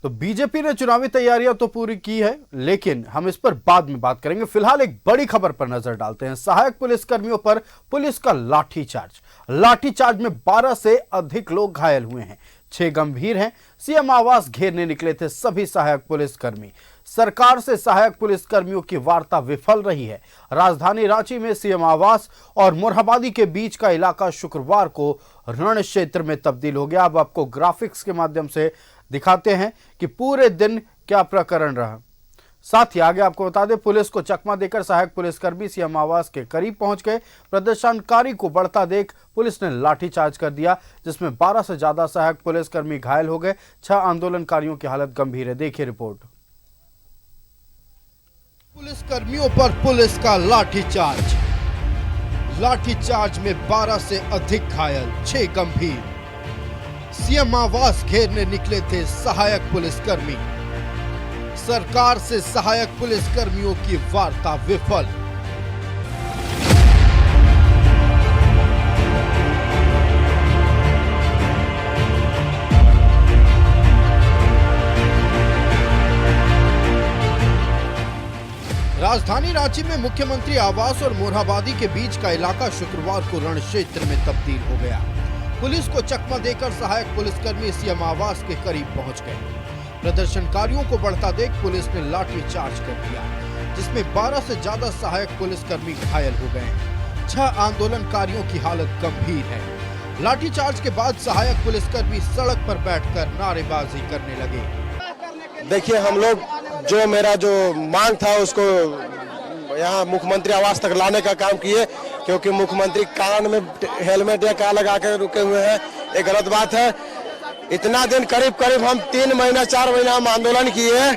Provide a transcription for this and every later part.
तो बीजेपी ने चुनावी तैयारियां तो पूरी की है, लेकिन हम इस पर बाद में बात करेंगे। फिलहाल एक बड़ी खबर पर नजर डालते हैं। सहायक पुलिसकर्मियों पर पुलिस का लाठीचार्ज में 12 से अधिक लोग घायल हुए हैं, 6 गंभीर हैं। सीएम आवास घेरने निकले थे सभी सहायक पुलिसकर्मी। सरकार से सहायक पुलिसकर्मियों की वार्ता विफल रही है। राजधानी रांची में सीएम आवास और मोरहाबादी के बीच का इलाका शुक्रवार को रण क्षेत्र में तब्दील हो गया। अब आपको ग्राफिक्स के माध्यम से दिखाते हैं कि पूरे दिन क्या प्रकरण रहा। साथ ही आगे आपको बता दें, पुलिस को चकमा देकर सहायक पुलिसकर्मी सीएम आवास के करीब पहुंच गए। प्रदर्शनकारी को बढ़ता देख पुलिस ने लाठीचार्ज कर दिया, जिसमें 12 से ज्यादा सहायक पुलिसकर्मी घायल हो गए। 6 आंदोलनकारियों की हालत गंभीर है। देखिए रिपोर्ट। पुलिसकर्मियों पर पुलिस का लाठीचार्ज में 12 से अधिक घायल, 6 गंभीर। सीएम आवास घेरने निकले थे सहायक पुलिसकर्मी। सरकार से सहायक पुलिसकर्मियों की वार्ता विफल। राजधानी रांची में मुख्यमंत्री आवास और मोरहाबादी के बीच का इलाका शुक्रवार को रण क्षेत्र में तब्दील हो गया। पुलिस को चकमा देकर सहायक पुलिसकर्मी सीएम आवास के करीब पहुंच गए। प्रदर्शनकारियों को बढ़ता देख पुलिस ने लाठीचार्ज कर दिया, जिसमें 12 से ज्यादा सहायक पुलिसकर्मी घायल हो गए हैं। 6 आंदोलनकारियों की हालत गंभीर है। लाठीचार्ज के बाद सहायक पुलिसकर्मी सड़क पर बैठकर नारेबाजी करने लगे। देखिए, हम लोग मेरा जो मांग था उसको यहाँ मुख्यमंत्री आवास तक लाने का काम किए, क्योंकि मुख्यमंत्री कान में हेलमेट या क्या लगा के रुके हुए हैं। ये गलत बात है। इतना दिन करीब हम 3 महीना 4 महीना हम आंदोलन किए।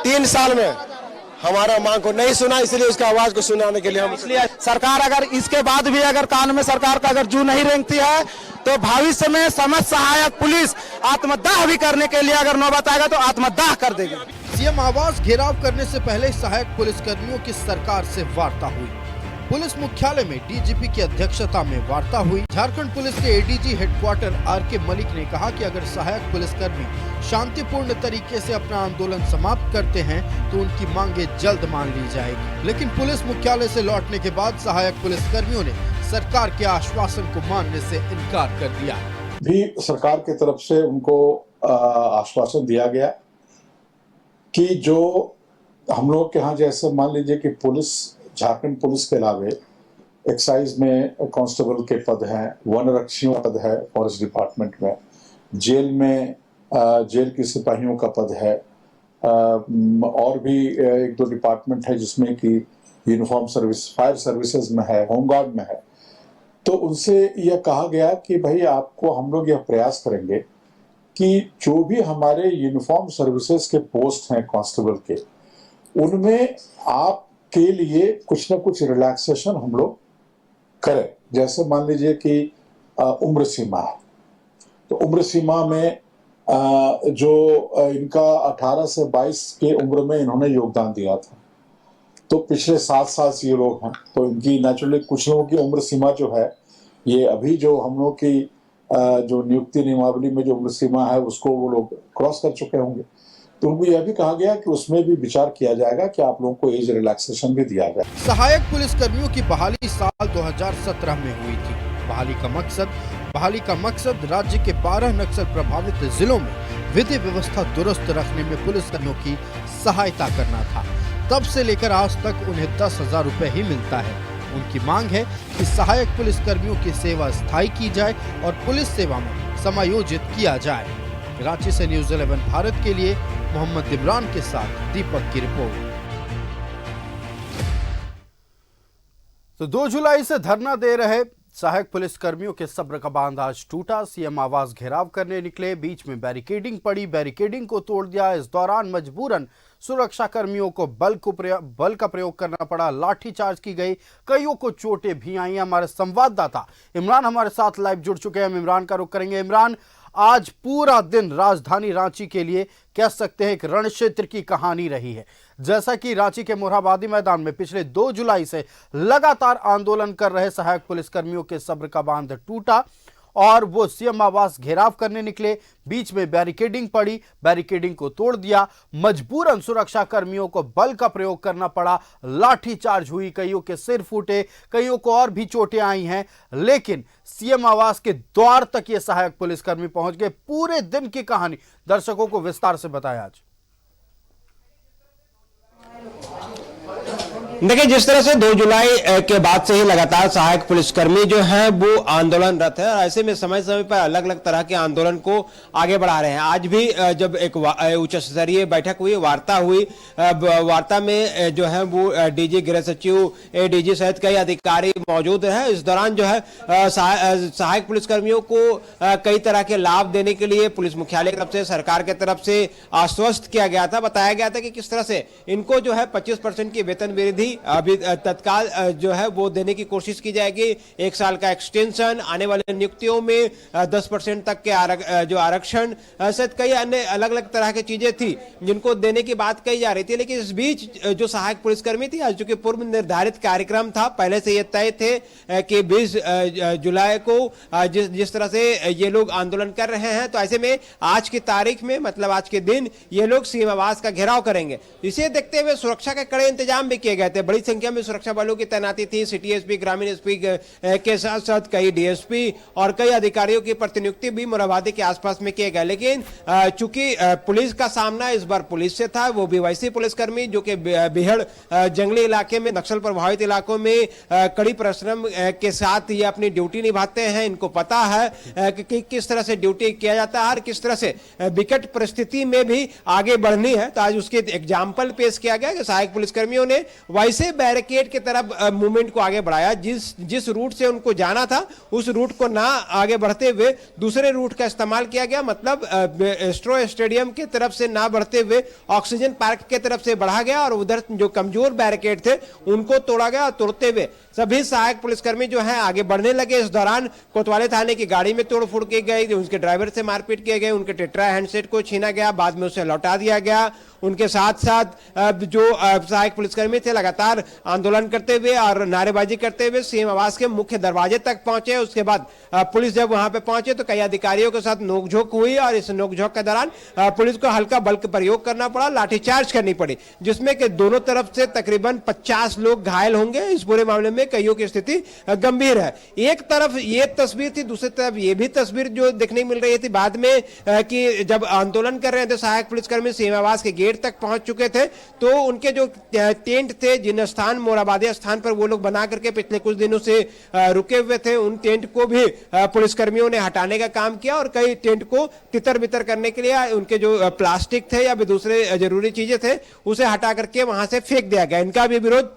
3 साल में हमारा मांग को नहीं सुना, इसलिए उसकी आवाज को सुनाने के लिए हम सरकार अगर इसके बाद भी अगर कान में सरकार का अगर जू नहीं रेंगती है तो भविष्य में समस्त सहायक पुलिस आत्मदाह भी करने के लिए अगर नौबत आएगा तो आत्मदाह कर देगी। सीएम आवास घेराव करने से पहले सहायक पुलिसकर्मियों की सरकार से वार्ता हुई। पुलिस मुख्यालय में डीजीपी की अध्यक्षता में वार्ता हुई। झारखंड पुलिस के एडीजी हेडक्वार्टर आरके मलिक ने कहा कि अगर सहायक पुलिसकर्मी शांतिपूर्ण तरीके से अपना आंदोलन समाप्त करते हैं तो उनकी मांगे जल्द मान ली जाएगी। लेकिन पुलिस मुख्यालय से लौटने के बाद सहायक पुलिसकर्मियों ने सरकार के आश्वासन को मानने से इनकार कर दिया। भी सरकार की तरफ से उनको आश्वासन दिया गया कि जो हम लोग के यहाँ जैसे मान लीजिए कि पुलिस, झारखंड पुलिस के अलावे एक्साइज में कांस्टेबल के पद हैं, वन रक्षियों पद है फॉरेस्ट डिपार्टमेंट में, जेल में जेल के सिपाहियों का पद है, और भी 1-2 डिपार्टमेंट है जिसमें कि यूनिफॉर्म सर्विस, फायर सर्विसेज में है, होमगार्ड में है। तो उनसे यह कहा गया कि भाई आपको हम लोग यह प्रयास करेंगे कि जो भी हमारे यूनिफॉर्म सर्विसेज के पोस्ट हैं कांस्टेबल के, उनमें आपके लिए कुछ ना कुछ रिलैक्सेशन हम लोग करें। जैसे मान लीजिए कि उम्र सीमा है, तो उम्र सीमा में जो इनका 18 से 22 के उम्र में इन्होंने योगदान दिया था, तो पिछले 7 साल से ये लोग हैं, तो इनकी नेचुरली कुछ लोगों की उम्र सीमा जो है, ये अभी जो हम लोग की जो नियुक्ति नियमावली में जो उम्र सीमा है उसको वो लोग क्रॉस कर चुके होंगे। तो उनको यह भी कहा गया कि उसमें भी विचार किया जाएगा कि आप लोगों को एज रिलैक्सेशन भी दिया जाए। सहायक पुलिसकर्मियों की बहाली साल 2017 में हुई थी। बहाली का मकसद राज्य के 12 नक्सल प्रभावित जिलों में विधि व्यवस्था दुरुस्त रखने में पुलिसकर्मियों की सहायता करना था। तब से लेकर आज तक उन्हें 10,000 रुपए ही मिलता है। उनकी मांग है कि सहायक पुलिसकर्मियों की सेवा स्थायी की जाए और पुलिस सेवा में समायोजित किया जाए। रांची से न्यूज़ 11 भारत के लिए मोहम्मद इमरान के साथ दीपक की रिपोर्ट। तो 2 जुलाई से धरना दे रहे सहायक पुलिसकर्मियों के सब्र का बांध आज टूटा। सीएम आवास घेराव करने निकले, बीच में बैरिकेडिंग पड़ी, बैरिकेडिंग को तोड़ दिया। इस दौरान मजबूरन सुरक्षा कर्मियों को बल का प्रयोग करना पड़ा, लाठीचार्ज की गई, कईयों को चोटें भी आई। हमारे संवाददाता इमरान हमारे साथ लाइव जुड़ चुके हैं, हम इमरान का रुख करेंगे। इमरान, आज पूरा दिन राजधानी रांची के लिए कह सकते हैं एक रण क्षेत्र की कहानी रही है। जैसा कि रांची के मोरहाबादी मैदान में पिछले 2 जुलाई से लगातार आंदोलन कर रहे सहायक पुलिसकर्मियों के सब्र का बांध टूटा और वो सीएम आवास घेराव करने निकले। बीच में बैरिकेडिंग पड़ी, बैरिकेडिंग को तोड़ दिया, मजबूरन सुरक्षा कर्मियों को बल का प्रयोग करना पड़ा, लाठीचार्ज हुई, कईयों के सिर फूटे, कईयों को और भी चोटें आई हैं। लेकिन सीएम आवास के द्वार तक ये सहायक पुलिसकर्मी पहुंच गए। पूरे दिन की कहानी दर्शकों को विस्तार से बताया आज। देखिए, जिस तरह से 2 जुलाई के बाद से ही लगातार सहायक पुलिसकर्मी जो हैं वो आंदोलनरत है, और ऐसे में समय समय पर अलग अलग तरह के आंदोलन को आगे बढ़ा रहे हैं। आज भी जब एक उच्च स्तरीय बैठक हुई, वार्ता हुई, वार्ता में जो है वो डीजी, गृह सचिव, एडीजी सहित कई अधिकारी मौजूद हैं। इस दौरान जो है सहायक पुलिसकर्मियों को कई तरह के लाभ देने के लिए पुलिस मुख्यालय की तरफ से, सरकार की तरफ से आश्वस्त किया गया था। बताया गया था कि किस तरह से इनको जो है 25% की वेतन वृद्धि अभी तत्काल जो है वो देने की कोशिश की जाएगी। 1 साल का एक्सटेंशन, आने वाले नियुक्तियों में 10% तक के जो आरक्षण सहित कई अन्य अलग अलग तरह की चीजें थी जिनको देने की बात कही जा रही थी। लेकिन इस बीच जो सहायक पुलिसकर्मी थी, आज चूंकि पूर्व निर्धारित कार्यक्रम था, पहले से ये तय थे कि 20 जुलाई को जिस तरह से ये लोग आंदोलन कर रहे हैं, तो ऐसे में आज की तारीख में, मतलब आज के दिन, ये लोग सीएम आवास का घेराव करेंगे। इसे देखते हुए सुरक्षा के कड़े इंतजाम भी किए गए थे। बड़ी संख्या में सुरक्षा बलों की तैनाती थी। सिटी एसपी, ग्रामीण एसपी के साथ साथ कई डीएसपी और कई अधिकारियों की प्रतिनियुक्ति भी मोरहाबादी के आसपास में किए गए। लेकिन चूंकि पुलिस का सामना इस बार पुलिस से था, वो भी वैसे पुलिसकर्मी जो कि बेहड़ जंगली इलाके में, नक्सल प्रभावित इलाकों में कड़ी परिश्रम के साथ ये अपनी ड्यूटी निभाते हैं। इनको पता है कि किस तरह से ड्यूटी किया जाता है और किस तरह से विकट परिस्थिति में भी आगे बढ़नी है। तो आज उसके एग्जाम्पल पेश किया गया कि सहायक पुलिसकर्मियों ने वैसे बैरिकेड की तरफ मूवमेंट को आगे बढ़ाया। जिस रूट से उनको जाना था, उस रूट को ना आगे बढ़ते हुए दूसरे रूट का इस्तेमाल किया गया। मतलब एस्ट्रो स्टेडियम की तरफ से ना बढ़ते हुए ऑक्सीजन पार्क की तरफ से बढ़ा गया और उधर जो कमजोर बैरिकेड थे उनको तोड़ा गया। और तोड़ते हुए सभी सहायक पुलिसकर्मी जो है आगे बढ़ने लगे। इस दौरान कोतवाली थाने की गाड़ी में तोड़फोड़ की गई, उनके ड्राइवर से मारपीट किए गए, उनके टेट्रा हैंडसेट को छीना गया, बाद में उसे लौटा दिया गया। उनके साथ साथ जो सहायक पुलिसकर्मी थे लगातार आंदोलन करते हुए और नारेबाजी करते हुए सीएम आवास के मुख्य दरवाजे तक पहुंचे। उसके बाद पुलिस जब वहां पे पहुंचे तो कई अधिकारियों के साथ नोकझोंक हुई और इस नोकझोंक के दौरान पुलिस को हल्का बल का प्रयोग करना पड़ा, लाठीचार्ज करनी पड़ी, जिसमें कि दोनों तरफ से तकरीबन 50 लोग घायल होंगे। इस पूरे मामले में कईयों की स्थिति गंभीर है। एक तरफ ये तस्वीर थी, दूसरी तरफ ये भी तस्वीर जो देखने मिल रही थी बाद में कि जब आंदोलन कर रहे थे सहायक पुलिसकर्मी सीएम आवास के गेट तक पहुंच चुके थे, तो उनके जो टेंट थे, जिन स्थान मोरहाबादी स्थान पर वो लोग बना करके पिछले कुछ दिनों से रुके हुए थे, उन टेंट को भी पुलिसकर्मियों ने हटाने का काम किया और कई टेंट को तितर बितर करने के लिए उनके जो प्लास्टिक थे या भी दूसरे जरूरी चीजें थे उसे हटा करके वहां से फेंक दिया गया। इनका भी विरोध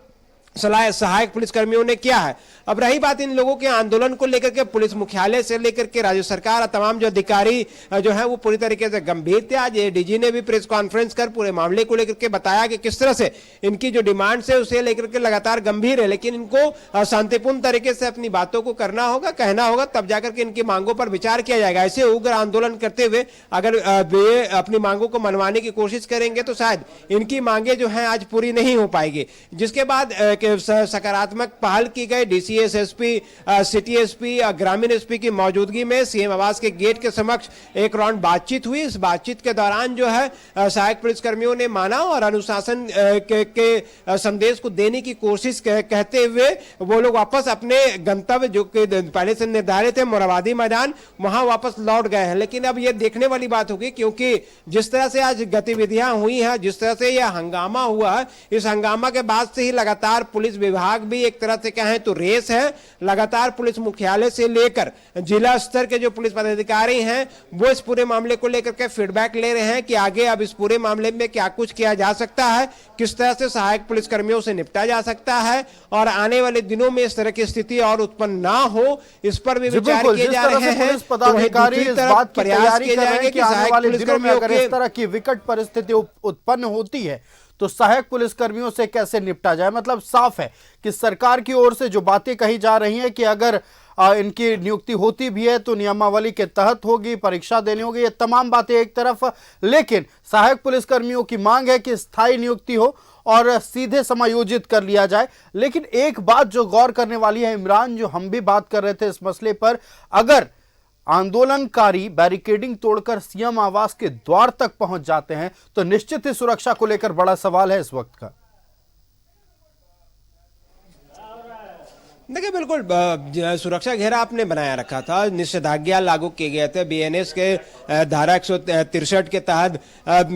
सहायक पुलिसकर्मियों ने किया है। अब रही बात इन लोगों के आंदोलन को लेकर के, पुलिस मुख्यालय से लेकर के राज्य सरकार और तमाम जो अधिकारी जो है वो पूरी तरीके से गंभीर थे। आज एडीजी ने भी प्रेस कॉन्फ्रेंस कर पूरे मामले को लेकर के बताया कि किस तरह से इनकी जो डिमांड्स है उसे लेकर के लगातार गंभीर है, लेकिन इनको शांतिपूर्ण तरीके से अपनी बातों को करना होगा, कहना होगा, तब जाकर के इनकी मांगों पर विचार किया जाएगा। ऐसे उग्र आंदोलन करते हुए अगर वे अपनी मांगों को मनवाने की कोशिश करेंगे तो शायद इनकी मांगे जो है आज पूरी नहीं हो पाएगी। जिसके बाद सकारात्मक पहल की गई। डीसीएस एसपी, सिटी एसपी, ग्रामीण एसपी की मौजूदगी में सीएम आवास के गेट के समक्ष एक राउंड बातचीत हुई। इस बातचीत के दौरान जो है सहायक पुलिसकर्मियों ने माना और अनुशासन के संदेश को देने की कोशिश कहते हुए वो लोग वापस अपने गंतव्य जो कि पहले से निर्धारित है मोरहाबादी मैदान, वहां वापस लौट गए हैं। लेकिन अब यह देखने वाली बात होगी, क्योंकि जिस तरह से आज गतिविधियां हुई हैं, जिस तरह से यह हंगामा हुआ है, इस हंगामा के बाद से ही लगातार पुलिस विभाग भी एक तरह से कहें तो रेस है। लगातार पुलिस मुख्यालय से लेकर जिला स्तर के जो पुलिस पदाधिकारी हैं वो इस पूरे मामले को लेकर के फीडबैक ले रहे हैं कि आगे अब इस पूरे मामले में क्या कुछ किया जा सकता है, किस तरह से सहायक पुलिसकर्मियों से निपटा जा सकता है और आने वाले दिनों में इस तरह की स्थिति और उत्पन्न ना हो, इस पर भी विचार किए जा रहे हैं। पुलिस पदाधिकारी इस बात की तैयारी कर रहे हैं कि आने वाले दिनों में अगर इस तरह की विकट परिस्थिति उत्पन्न होती है तो सहायक पुलिसकर्मियों से कैसे निपटा जाए। मतलब साफ है कि सरकार की ओर से जो बातें कही जा रही हैं कि अगर इनकी नियुक्ति होती भी है तो नियमावली के तहत होगी, परीक्षा देनी होगी, ये तमाम बातें एक तरफ, लेकिन सहायक पुलिसकर्मियों की मांग है कि स्थायी नियुक्ति हो और सीधे समायोजित कर लिया जाए। लेकिन एक बात जो गौर करने वाली है इमरान, जो हम भी बात कर रहे थे इस मसले पर, अगर आंदोलनकारी बैरिकेडिंग तोड़कर सीएम आवास के द्वार तक पहुंच जाते हैं तो निश्चित ही सुरक्षा को लेकर बड़ा सवाल है इस वक्त का। देखिए बिल्कुल सुरक्षा घेरा आपने बनाया रखा था, निषेधाज्ञा लागू किए गए थे, बीएनएस के धारा 163 के तहत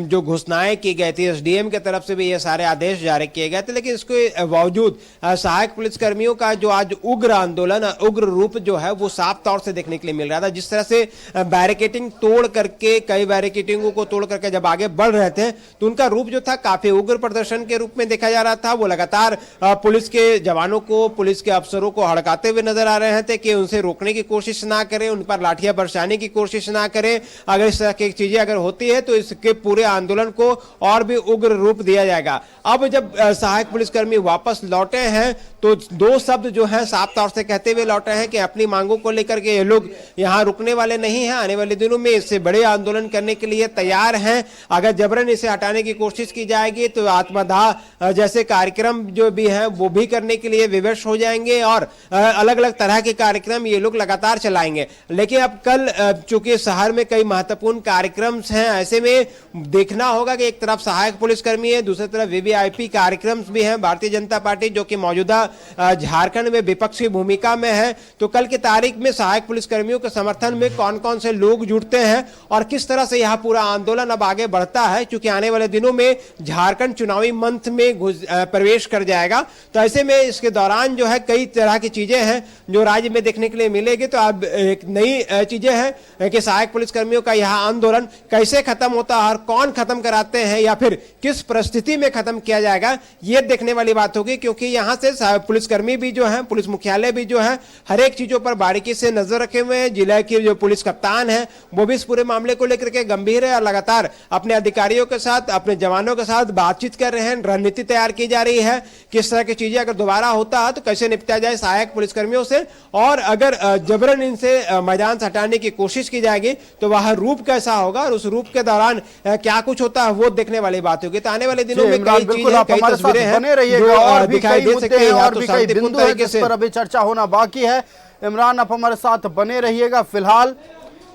जो घोषणाएं की गई थी, एसडीएम की तरफ से भी ये सारे आदेश जारी किए गए थे। लेकिन इसके बावजूद सहायक पुलिसकर्मियों का जो आज उग्र आंदोलन, उग्र रूप जो है वो साफ तौर से देखने के लिए मिल रहा था। जिस तरह से बैरिकेडिंग तोड़ करके, कई बैरिकेडिंगों को तोड़ करके जब आगे बढ़ रहे थे तो उनका रूप जो था काफी उग्र प्रदर्शन के रूप में देखा जा रहा था। वो लगातार पुलिस के जवानों को, पुलिस के अफसरों को हड़काते हुए नजर आ रहे थे कि उनसे रोकने की कोशिश ना करें, उन पर लाठियां बरसाने की कोशिश ना करें। अगर इस तरह की चीजें अगर होती है तो इसके पूरे आंदोलन को और भी उग्र रूप दिया जाएगा। अब जब सहायक पुलिसकर्मी वापस लौटे हैं तो दो शब्द जो है साफ तौर से कहते हुए लौटे हैं कि अपनी मांगों को लेकर के ये लोग यहाँ रुकने वाले नहीं हैं, आने वाले दिनों में इससे बड़े आंदोलन करने के लिए तैयार हैं। अगर जबरन इसे हटाने की कोशिश की जाएगी तो आत्मदाह जैसे कार्यक्रम जो भी हैं वो भी करने के लिए विवश हो जाएंगे और अलग अलग तरह के कार्यक्रम ये लोग लगातार चलाएंगे। लेकिन अब कल चूंकि शहर में कई महत्वपूर्ण कार्यक्रम हैं, ऐसे में देखना होगा कि एक तरफ सहायक पुलिसकर्मी है, दूसरी तरफ वीवीआईपी कार्यक्रम भी हैं। भारतीय जनता पार्टी जो कि मौजूदा झारखंड में विपक्षी भूमिका में है, तो कल की तारीख में सहायक पुलिसकर्मियों के समर्थन में कौन कौन से लोग जुटते हैं और किस तरह से यह पूरा आंदोलन अब आगे बढ़ता है, क्योंकि आने वाले दिनों में झारखंड चुनावी मंथ में प्रवेश कर जाएगा। तो ऐसे में इसके दौरान जो है कई तरह की चीजें हैं जो राज्य में देखने के लिए मिलेगी। तो अब एक नई चीजें हैं कि सहायक पुलिसकर्मियों का यह आंदोलन कैसे खत्म होता है और कौन खत्म कराते हैं या फिर किस परिस्थिति में खत्म किया जाएगा, यह देखने वाली बात होगी। क्योंकि यहां से पुलिसकर्मी भी जो है, पुलिस मुख्यालय भी जो है, हर एक चीजों पर बारीकी से नजर रखे हुए हैं। जिला के जो पुलिस कप्तान है वो भी इस पूरे मामले को लेकर के गंभीर है और लगातार अपने अधिकारियों के साथ, अपने जवानों के साथ बातचीत कर रहे हैं। रणनीति तैयार की जा रही है किस तरह की चीजें अगर दोबारा होता है तो कैसे निपटा जाए सहायक पुलिसकर्मियों से, और अगर जबरन इनसे मैदान से हटाने की कोशिश की जाएगी तो वह रूप कैसा होगा और उस रूप के दौरान क्या कुछ होता है वो देखने वाली बात होगी। तो आने वाले दिनों में कई चीजें, कई तस्वीरें हैं जो दिखाई दे सकती है। और भी कई बिंदु है जिस पर अभी चर्चा होना बाकी है। इमरान, आप हमारे साथ बने रहिएगा। फिलहाल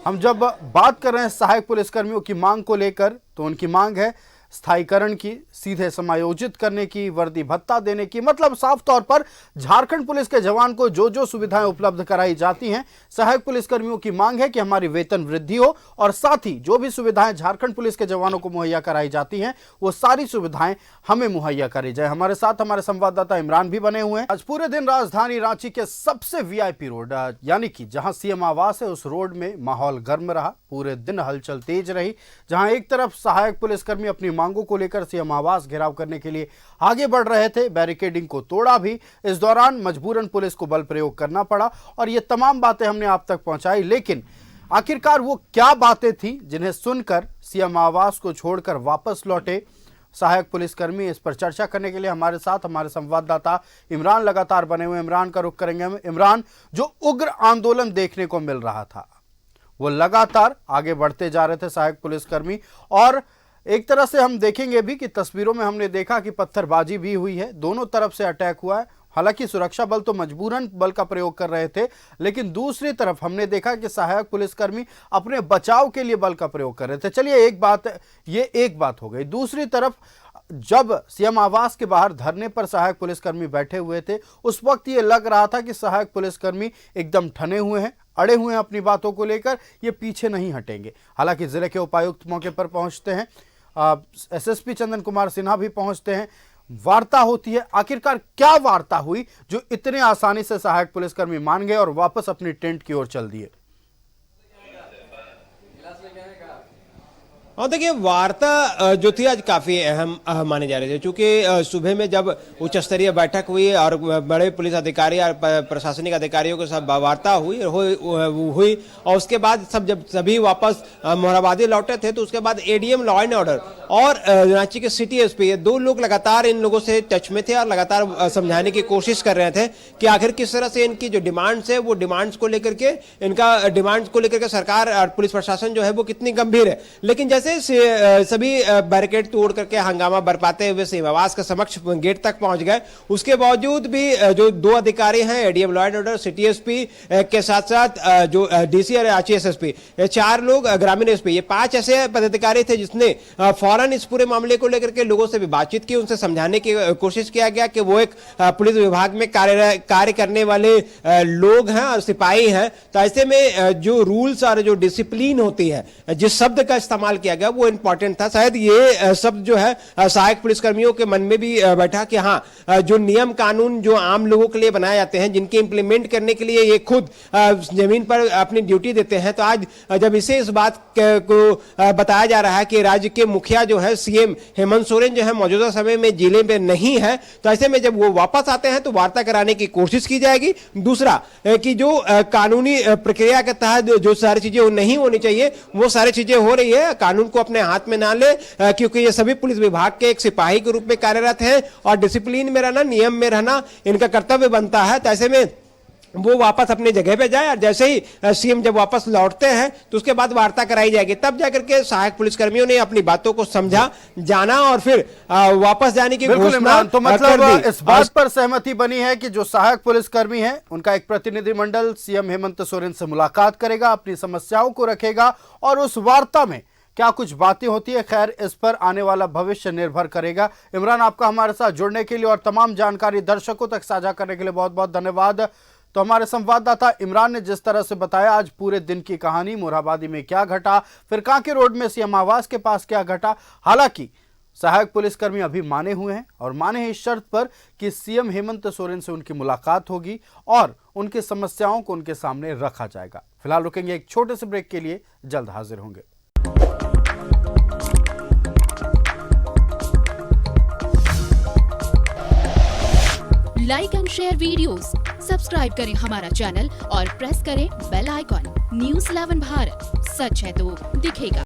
हम जब बात कर रहे हैं सहायक पुलिसकर्मियों की मांग को लेकर, तो उनकी मांग है स्थायीकरण की, सीधे समायोजित करने की, वर्दी भत्ता देने की। मतलब साफ तौर पर झारखंड पुलिस के जवान को जो जो सुविधाएं उपलब्ध कराई जाती हैं, सहायक पुलिसकर्मियों की मांग है कि हमारी वेतन वृद्धि हो और साथ ही जो भी सुविधाएं झारखंड पुलिस के जवानों को मुहैया कराई जाती हैं वो सारी सुविधाएं हमें मुहैया करी जाए। हमारे साथ हमारे संवाददाता इमरान भी बने हुए हैं। आज पूरे दिन राजधानी रांची के सबसे वीआईपी रोड यानी कि जहां सीएम आवास है उस रोड में माहौल गर्म रहा। पूरे दिन हलचल तेज रही, जहां एक तरफ सहायक पुलिसकर्मी अपनी मांगों को लेकर सीएम आवास घेराव करने के लिए आगे बढ़ रहे थे, बैरिकेडिंग को तोड़ा भी। इस दौरान मजबूरन पुलिस को बल प्रयोग करना पड़ा और ये तमाम बातें हमने आप तक पहुंचाई। लेकिन आखिरकार वो क्या बातें थी जिन्हें सुनकर सीएम आवास को छोड़कर वापस लौटे सहायक पुलिसकर्मी, इस पर चर्चा करने के लिए हमारे साथ हमारे संवाददाता इमरान लगातार बने हुए। इमरान का रुख करेंगे हम। इमरान, जो उग्र आंदोलन देखने को मिल रहा था वो लगातार आगे बढ़ते जा रहे थे सहायक पुलिसकर्मी, और एक तरह से हम देखेंगे भी कि तस्वीरों में हमने देखा कि पत्थरबाजी भी हुई है, दोनों तरफ से अटैक हुआ है। हालांकि सुरक्षा बल तो मजबूरन बल का प्रयोग कर रहे थे, लेकिन दूसरी तरफ हमने देखा कि सहायक पुलिसकर्मी अपने बचाव के लिए बल का प्रयोग कर रहे थे। चलिए ये एक बात हो गई। दूसरी तरफ जब सीएम आवास के बाहर धरने पर सहायक पुलिसकर्मी बैठे हुए थे, उस वक्त ये लग रहा था कि सहायक पुलिसकर्मी एकदम ठने हुए हैं, अड़े हुए हैं अपनी बातों को लेकर, ये पीछे नहीं हटेंगे। हालांकि जिले के उपायुक्त मौके पर पहुंचते हैं, एसएसपी चंदन कुमार सिन्हा भी पहुंचते हैं, वार्ता होती है। आखिरकार क्या वार्ता हुई जो इतने आसानी से सहायक पुलिसकर्मी मान गए और वापस अपनी टेंट की ओर चल दिए? और देखिए वार्ता जो थी आज काफी अहम मानी जा रही थी, क्योंकि सुबह में जब उच्च स्तरीय बैठक हुई और बड़े पुलिस अधिकारी और प्रशासनिक अधिकारियों के साथ वार्ता हुई और उसके बाद जब सभी वापस मोरहाबादी लौटे थे तो उसके बाद एडीएम लॉ एंड ऑर्डर और रांची के सिटी एसपी, ये दो लोग लगातार इन लोगों से टच में थे और लगातार समझाने की कोशिश कर रहे थे कि आखिर किस तरह से इनकी जो डिमांड्स है वो डिमांड्स को लेकर के सरकार और पुलिस प्रशासन जो है वो कितनी गंभीर है। लेकिन जैसे सभी बैरिकेड तोड़ करके हंगामा बरपाते हुए सीमावास के समक्ष गेट तक पहुंच गए। उसके बावजूद भी जो 2 अधिकारी हैं, ADM law and order, city SP के साथ साथ जो डीसी और आरचीएस एसपी, 4 लोग, ग्रामीण एसपी, ये 5 ऐसे पदाधिकारी थे जिसने फौरन इस पूरे मामले को लेकर के लोगों से भी बातचीत की, उनसे समझाने की कोशिश किया गया कि वो एक पुलिस विभाग में कार्य करने वाले लोग हैं और सिपाही हैं। तो ऐसे में जो रूल्स और जो डिसिप्लिन होती है, जिस शब्द का इस्तेमाल किया गया वो इंपॉर्टेंट था। शायद ये शब्द जो है सहायक पुलिसकर्मियों के मन में भी बैठा कि हाँ, जो नियम कानून जो आम लोगों के लिए बनाए जाते हैं, जिनके इंप्लीमेंट करने के लिए ये खुद जमीन पर अपनी ड्यूटी देते हैं, तो आज जब इसे इस बात को बताया जा रहा है कि राज्य के मुखिया जो है सीएम हेमंत सोरेन जो है मौजूदा समय में जिले में नहीं है, तो ऐसे में जब वो वापस आते हैं तो वार्ता कराने की कोशिश की जाएगी। दूसरा कि जो कानूनी प्रक्रिया के तहत जो सारी चीजें नहीं होनी चाहिए वो सारी चीजें हो रही है, कानून को अपने हाथ में ना ले, क्योंकि ये सभी पुलिस विभाग के एक सिपाही के रूप में कार्यरत हैं और डिसिप्लिन में रहना, नियम में रहना इनका कर्तव्य बनता है। तो ऐसे में वो वापस अपनी जगह पे जाए और जैसे ही सीएम जब वापस लौटते हैं तो उसके बाद वार्ता कराई जाएगी, तब जाकर के सहायक पुलिसकर्मियों ने अपनी बातों को समझा, जाना और फिर वापस जाने की घोषणा तो मतलब इस बात पर सहमति बनी है कि जो सहायक पुलिसकर्मी हैं उनका एक प्रतिनिधिमंडल सीएम हेमंत सोरेन से मुलाकात करेगा, अपनी समस्याओं को रखेगा और उस वार्ता में क्या कुछ बातें होती है, खैर इस पर आने वाला भविष्य निर्भर करेगा। इमरान, आपका हमारे साथ जुड़ने के लिए और तमाम जानकारी दर्शकों तक साझा करने के लिए बहुत बहुत धन्यवाद। तो हमारे संवाददाता इमरान ने जिस तरह से बताया आज पूरे दिन की कहानी, मोरहाबादी में क्या घटा, फिर कांके रोड में सीएम आवास के पास क्या घटा। हालांकि सहायक पुलिसकर्मी अभी माने हुए हैं और माने हैं इस शर्त पर कि सीएम हेमंत सोरेन से उनकी मुलाकात होगी और उनकी समस्याओं को उनके सामने रखा जाएगा। फिलहाल रुकेंगे एक छोटे से ब्रेक के लिए, जल्द हाजिर होंगे। Like and share videos, subscribe करें हमारा चैनल और प्रेस करें बेल आइकॉन। न्यूज़ 11 भारत, सच है तो दिखेगा।